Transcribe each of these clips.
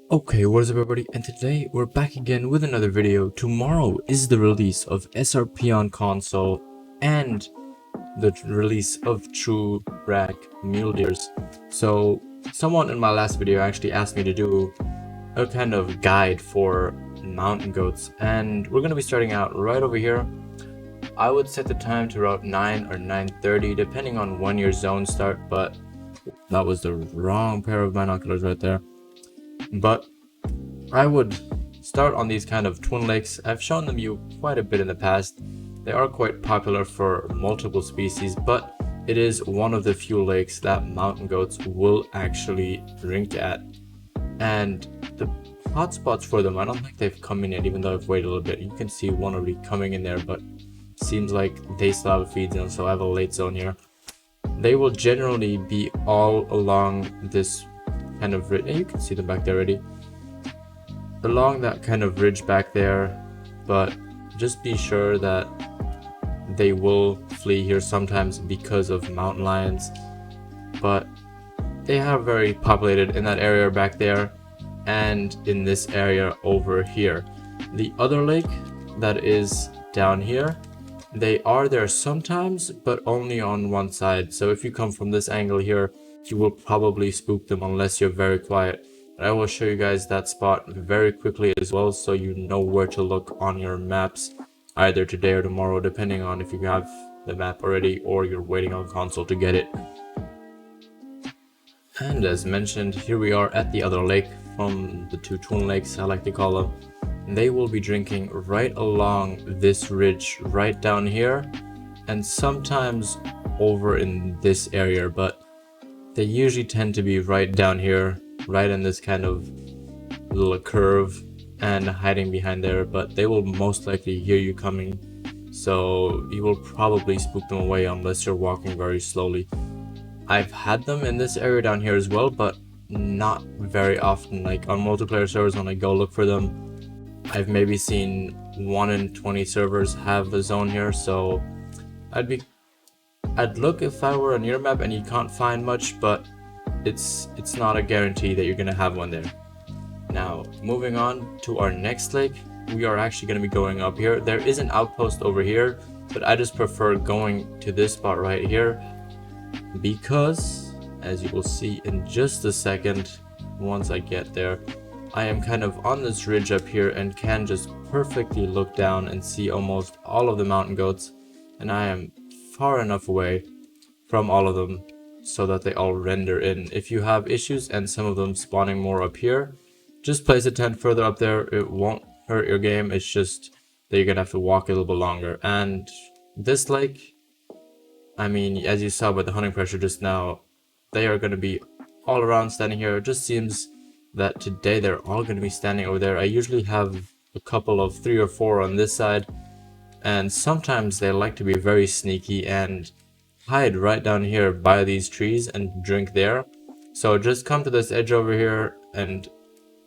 Okay, what is up everybody, and today we're back again with another video. Tomorrow is the release of SRP on console and the release of True Rack Mule Deers. So someone in my last video actually asked me to do a kind of guide for mountain goats, and we're going to be starting out right over here. I would set the time to around 9 or 9:30 depending on when your zones start, but that was the wrong pair of binoculars right there. But I would start on these kind of twin lakes. I've shown them you quite a bit in the past. They are quite popular for multiple species, but it is one of the few lakes that mountain goats will actually drink at. And the hotspots for them, I don't think they've come in yet, even though I've waited a little bit. You can see one already coming in there, but seems like they still have a feed zone, so I have a late zone here. They will generally be all along this kind of ridge, and you can see them back there already. Along that kind of ridge back there, but just be sure that they will flee here sometimes because of mountain lions, but they are very populated in that area back there and in this area over here. The other lake that is down here, they are there sometimes, but only on one side. So if you come from this angle here, you will probably spook them unless you're very quiet. I will show you guys that spot very quickly as well, so you know where to look on your maps either today or tomorrow, depending on if you have the map already or you're waiting on console to get it. And as mentioned, here we are at the other lake from the two twin lakes, I like to call them. They will be drinking right along this ridge right down here and sometimes over in this area, but they usually tend to be right down here, right in this kind of little curve and hiding behind there, but they will most likely hear you coming, so you will probably spook them away unless you're walking very slowly. I've had them in this area down here as well, but not very often. Like on multiplayer servers, when I go look for them, I've maybe seen 1 in 20 servers have a zone here, so I'd look if I were on your map and you can't find much, but it's not a guarantee that you're gonna have one there. Now, moving on to our next lake, we are actually gonna be going up here. There is an outpost over here, but I just prefer going to this spot right here because, as you will see in just a second, once I get there, I am kind of on this ridge up here and can just perfectly look down and see almost all of the mountain goats, and I am far enough away from all of them so that they all render in. If you have issues and some of them spawning more up here, just place a tent further up there. It won't hurt your game, it's just that you're gonna have to walk a little bit longer. And this lake, I mean, as you saw by the hunting pressure just now, they are going to be all around standing here. It just seems that today they're all going to be standing over there. I usually have a couple of 3 or 4 on this side, and sometimes they like to be very sneaky and hide right down here by these trees and drink there. So just come to this edge over here and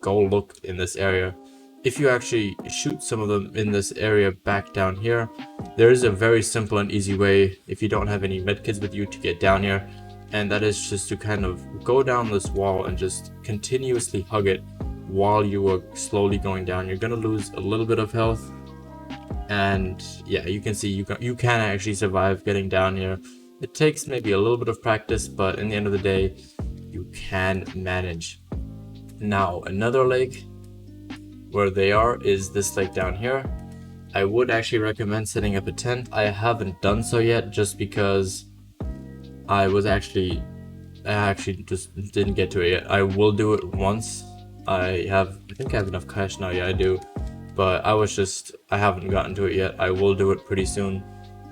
go look in this area. If you actually shoot some of them in this area back down here, there is a very simple and easy way if you don't have any medkits with you to get down here, and that is just to kind of go down this wall and just continuously hug it while you are slowly going down. You're gonna lose a little bit of health, and yeah, you can see you can actually survive getting down here. It takes maybe a little bit of practice, but in the end of the day, you can manage. Now, another lake where they are is this lake down here. I would actually recommend setting up a tent. I haven't done so yet just because I actually just didn't get to it yet. I will do it once. I think I have enough cash now. Yeah, I do, but I haven't gotten to it yet. I will do it pretty soon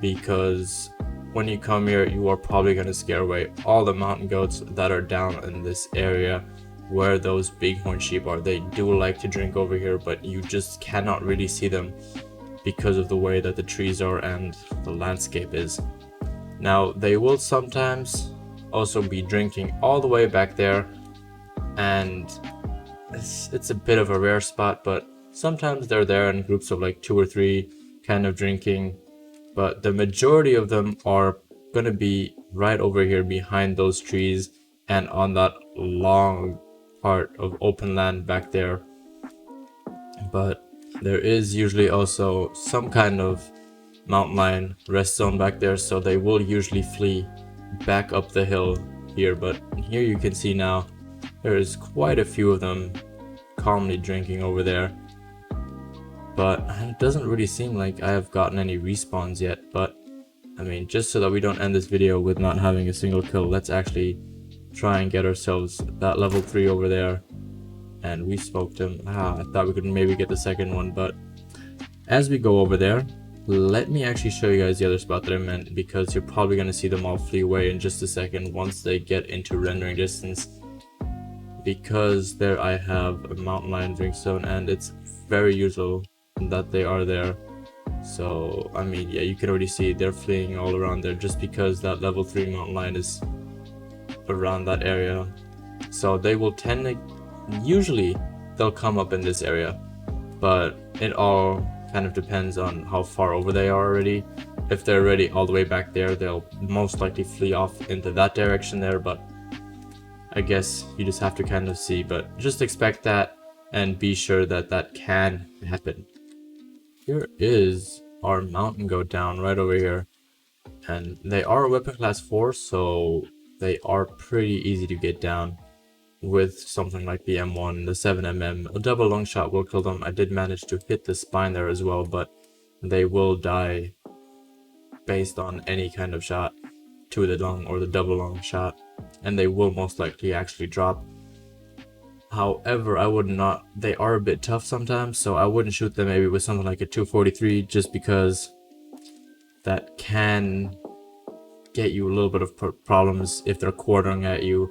because when you come here, you are probably going to scare away all the mountain goats that are down in this area where those bighorn sheep are. They do like to drink over here, but you just cannot really see them because of the way that the trees are and the landscape is. Now, they will sometimes also be drinking all the way back there, and it's a bit of a rare spot, but sometimes they're there in groups of like 2 or 3 kind of drinking, but the majority of them are gonna be right over here behind those trees and on that long part of open land back there, but there is usually also some kind of mountain lion rest zone back there, so they will usually flee back up the hill here. But here you can see now there is quite a few of them calmly drinking over there, but it doesn't really seem like I have gotten any respawns yet. But I mean, just so that we don't end this video with not having a single kill, let's actually try and get ourselves that level 3 over there. And we smoked him. I thought we could maybe get the second one, but as we go over there, let me actually show you guys the other spot that I meant, because you're probably going to see them all flee away in just a second once they get into rendering distance. Because there I have a mountain lion drink zone, and it's very usual that they are there. So I mean, yeah, you can already see they're fleeing all around there just because that level 3 mountain lion is around that area. So they will tend to, usually they'll come up in this area, but it all kind of depends on how far over they are already. If they're already all the way back there, they'll most likely flee off into that direction there, but I guess you just have to kind of see. But just expect that and be sure that that can happen. Here is our mountain goat down right over here, and they are a weapon class 4, so they are pretty easy to get down with something like the M1, the 7mm. A double long shot will kill them. I did manage to hit the spine there as well, but they will die based on any kind of shot to the long or the double long shot, and they will most likely actually drop. However, I would not, they are a bit tough sometimes, so I wouldn't shoot them maybe with something like a 243, just because that can get you a little bit of problems if they're quartering at you,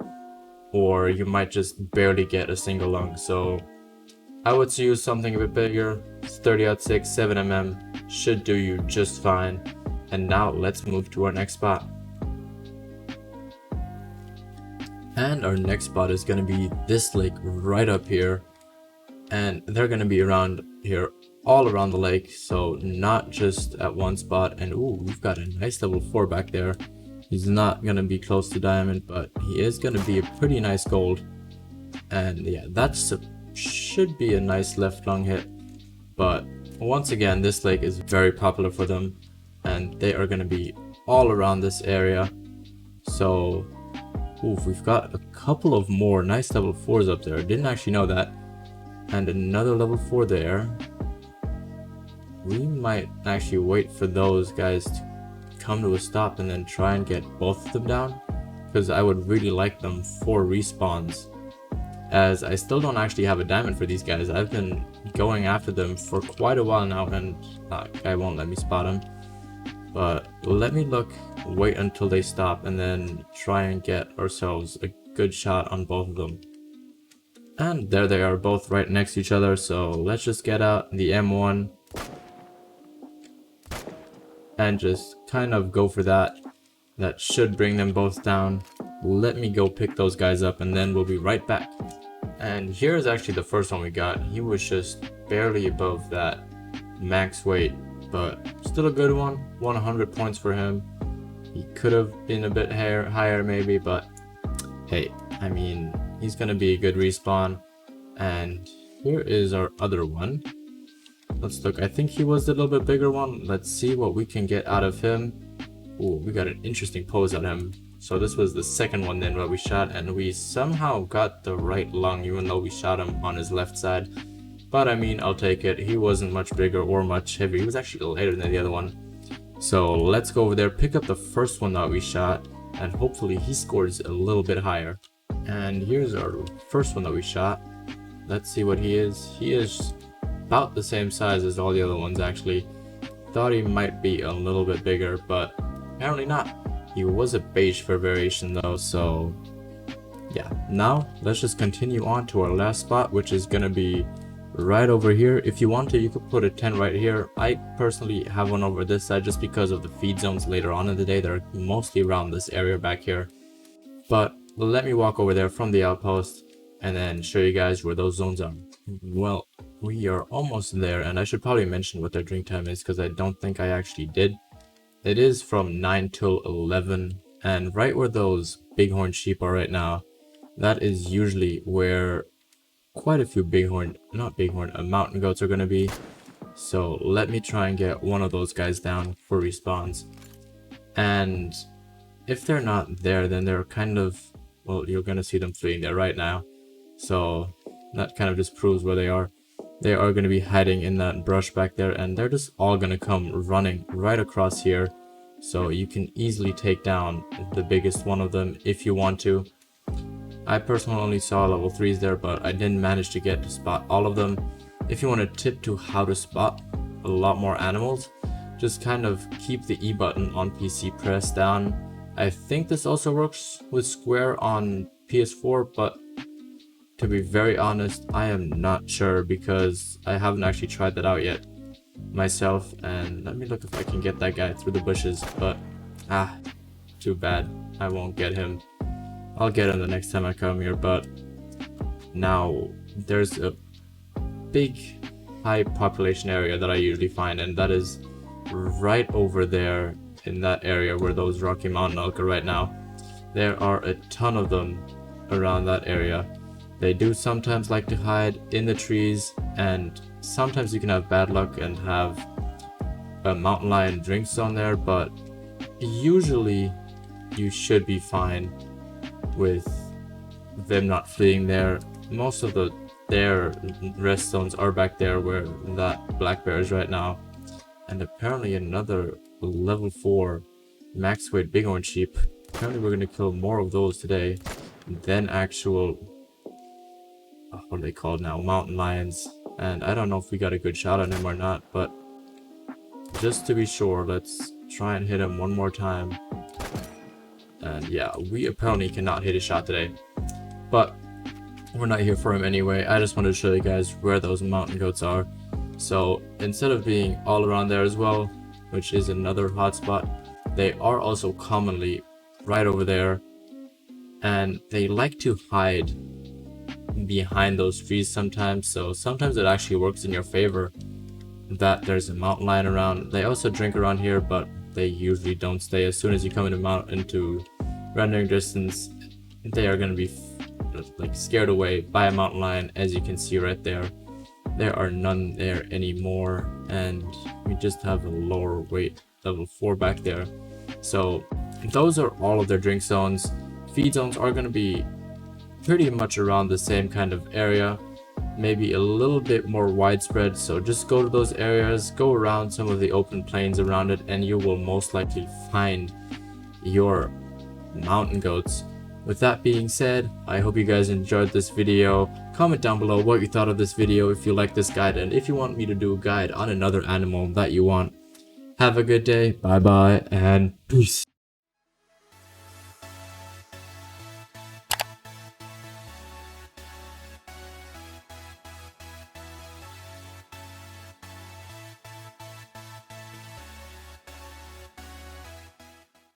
or you might just barely get a single lung. So I would use something a bit bigger. 30-06 7mm should do you just fine. And now let's move to our next spot. And our next spot is going to be this lake right up here, and they're going to be around here all around the lake, so not just at one spot. And ooh, we've got a nice level 4 back there. He's not going to be close to diamond, but he is going to be a pretty nice gold. And yeah, that's should be a nice left lung hit. But once again, this lake is very popular for them, and they are going to be all around this area. So ooh, we've got a couple of more nice level 4s up there. I didn't actually know that. And another level 4 there. We might actually wait for those guys to come to a stop and then try and get both of them down, because I would really like them for respawns, as I still don't actually have a diamond for these guys. I've been going after them for quite a while now, and I won't let me spot them. But let me wait until they stop, and then try and get ourselves a good shot on both of them. And there they are, both right next to each other. So let's just get out the M1 and just kind of go for that. That should bring them both down. Let me go pick those guys up, and then we'll be right back. And here's actually the first one we got. He was just barely above that max weight, but still a good one. 100 points for him. He could have been a bit higher maybe, but hey, I mean, he's gonna be a good respawn. And here is our other one. Let's look. I think he was the little bit bigger one. Let's see what we can get out of him. Ooh, we got an interesting pose on him. So this was the second one then where we shot, and we somehow got the right lung even though we shot him on his left side. But I mean, I'll take it. He wasn't much bigger or much heavier. He was actually lighter than the other one. So let's go over there, pick up the first one that we shot, and hopefully he scores a little bit higher. And here's our first one that we shot. Let's see what he is. He is about the same size as all the other ones actually. Thought he might be a little bit bigger, but apparently not. He was a beige for variation though, so yeah. Now let's just continue on to our last spot, which is gonna be right over here. If you want to, you could put a tent right here. I personally have one over this side just because of the feed zones later on in the day. They're mostly around this area back here. But let me walk over there from the outpost and then show you guys where those zones are. Well, we are almost there, and I should probably mention what their drink time is because I don't think I actually did. It is from 9 till 11, and right where those bighorn sheep are right now, that is usually where quite a few mountain goats are going to be. So let me try and get one of those guys down for respawns. And if they're not there, then they're kind of, well, you're going to see them fleeing there right now. So that kind of just proves where they are. They are going to be hiding in that brush back there, and they're just all going to come running right across here. So you can easily take down the biggest one of them if you want to. I personally only saw level 3s there, but I didn't manage to get to spot all of them. If you want a tip to how to spot a lot more animals, just kind of keep the E button on PC pressed down. I think this also works with square on PS4, but to be very honest, I am not sure because I haven't actually tried that out yet myself. And let me look if I can get that guy through the bushes, but too bad. I won't get him. I'll get him the next time I come here. But now there's a big high population area that I usually find, and that is right over there in that area where those Rocky Mountain elk are right now. There are a ton of them around that area. They do sometimes like to hide in the trees, and sometimes you can have bad luck and have a mountain lion drink zone there, but usually you should be fine with them not fleeing there. Most of their rest zones are back there where that black bear is right now. And apparently another level 4 max weight bighorn sheep. Apparently we're going to kill more of those today than actual, what are they called now, mountain lions. And I don't know if we got a good shot on him or not, but just to be sure, let's try and hit him one more time. And yeah, we apparently cannot hit a shot today, but we're not here for him anyway. I just wanted to show you guys where those mountain goats are. So instead of being all around there as well, which is another hotspot, they are also commonly right over there, and they like to hide behind those trees sometimes. So sometimes it actually works in your favor that there's a mountain lion around. They also drink around here, but they usually don't stay. As soon as you come into rendering distance, they are going to be like scared away by a mountain lion. As you can see right there, there are none there anymore, and we just have a lower weight level 4 back there. So those are all of their drink zones. Feed zones are going to be pretty much around the same kind of area, maybe a little bit more widespread. So just go to those areas, go around some of the open plains around it, and you will most likely find your mountain goats. With that being said, I hope you guys enjoyed this video. Comment down below what you thought of this video, if you like this guide, and if you want me to do a guide on another animal that you want. Have a good day, bye bye, and peace.